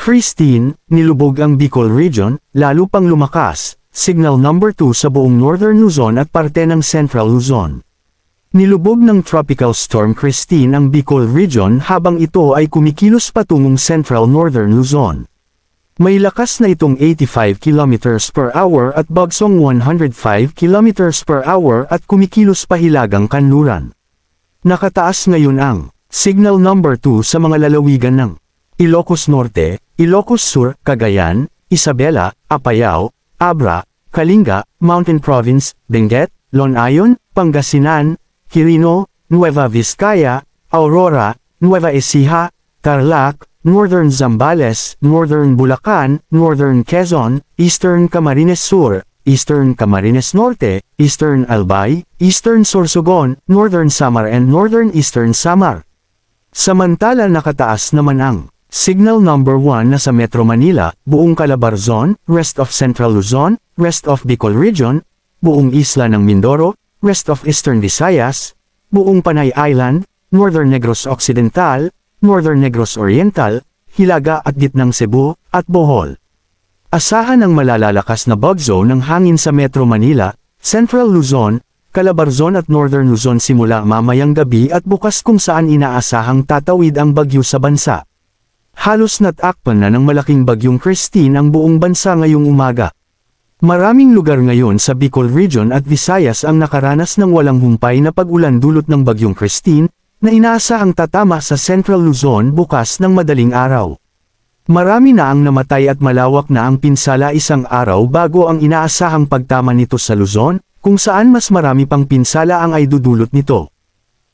Christine, nilubog ang Bicol Region, lalo pang lumakas, signal number 2 sa buong Northern Luzon at parte ng Central Luzon. Nilubog ng Tropical Storm Christine ang Bicol Region habang ito ay kumikilos patungong Central Northern Luzon. May lakas na itong 85 km per hour at bagsong 105 km per hour at kumikilos pahilagang kanluran. Nakataas ngayon ang signal number 2 sa mga lalawigan ng Ilocos Norte, Ilocos Sur, Cagayan, Isabela, Apayao, Abra, Kalinga, Mountain Province, Benguet, Lonayon, Pangasinan, Quirino, Nueva Vizcaya, Aurora, Nueva Ecija, Tarlac, Northern Zambales, Northern Bulacan, Northern Quezon, Eastern Camarines Sur, Eastern Camarines Norte, Eastern Albay, Eastern Sorsogon, Northern Samar and Northern Eastern Samar. Samantala nakataas naman ang signal number 1 na sa Metro Manila, buong Calabarzon, rest of Central Luzon, rest of Bicol Region, buong isla ng Mindoro, rest of Eastern Visayas, buong Panay Island, Northern Negros Occidental, Northern Negros Oriental, Hilaga at Gitnang Cebu, at Bohol. Asahan ang malalalakas na bagyo ng hangin sa Metro Manila, Central Luzon, Calabarzon at Northern Luzon simula mamayang gabi at bukas kung saan inaasahang tatawid ang bagyo sa bansa. Halos natakpan na ng malaking bagyong Christine ang buong bansa ngayong umaga. Maraming lugar ngayon sa Bicol Region at Visayas ang nakaranas ng walang humpay na pag-ulan dulot ng bagyong Christine, na inaasahang tatama sa Central Luzon bukas ng madaling araw. Marami na ang namatay at malawak na ang pinsala isang araw bago ang inaasahang pagtama nito sa Luzon, kung saan mas marami pang pinsala ang ay dudulot nito.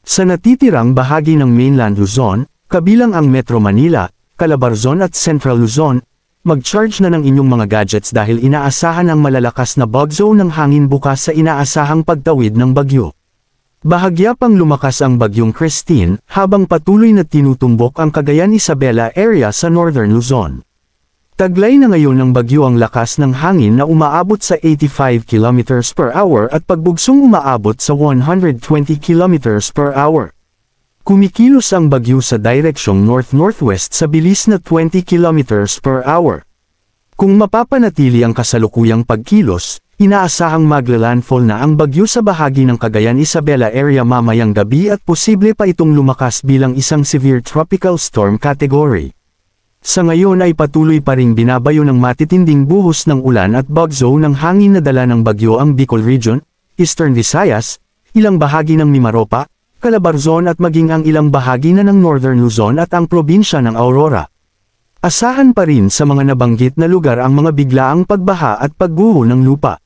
Sa natitirang bahagi ng mainland Luzon, kabilang ang Metro Manila, Calabarzon at Central Luzon, mag-charge na ng inyong mga gadgets dahil inaasahan ang malalakas na bagyo ng hangin bukas sa inaasahang pagtawid ng bagyo. Bahagya pang lumakas ang bagyong Christine habang patuloy na tinutumbok ang Cagayan Isabela area sa Northern Luzon. Taglay na ngayon ng bagyo ang lakas ng hangin na umaabot sa 85 km per hour at pagbugsong umaabot sa 120 km per hour. Kumikilos ang bagyo sa direksyong north-northwest sa bilis na 20 km per hour. Kung mapapanatili ang kasalukuyang pagkilos, inaasahang magla-landfall na ang bagyo sa bahagi ng Cagayan Isabela area mamayang gabi at posible pa itong lumakas bilang isang severe tropical storm category. Sa ngayon ay patuloy pa ring binabayo ng matitinding buhos ng ulan at bagyo ng hangin na dala ng bagyo ang Bicol Region, Eastern Visayas, ilang bahagi ng Mimaropa, Calabarzon at maging ang ilang bahagi na ng Northern Luzon at ang probinsya ng Aurora. Asahan pa rin sa mga nabanggit na lugar ang mga biglaang pagbaha at pagguho ng lupa.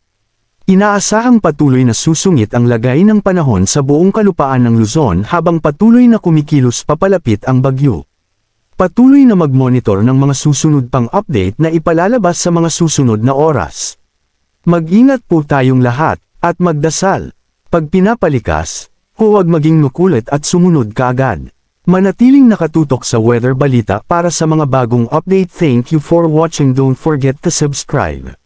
Inaasahang patuloy na susungit ang lagay ng panahon sa buong kalupaan ng Luzon habang patuloy na kumikilos papalapit ang bagyo. Patuloy na mag-monitor ng mga susunod pang update na ipalalabas sa mga susunod na oras. Mag-ingat po tayong lahat, at magdasal. Pag pinapalikas, huwag maging makulit at sumunod kaagad. Manatiling nakatutok sa weather balita para sa mga bagong update. Thank you for watching. Don't forget to subscribe.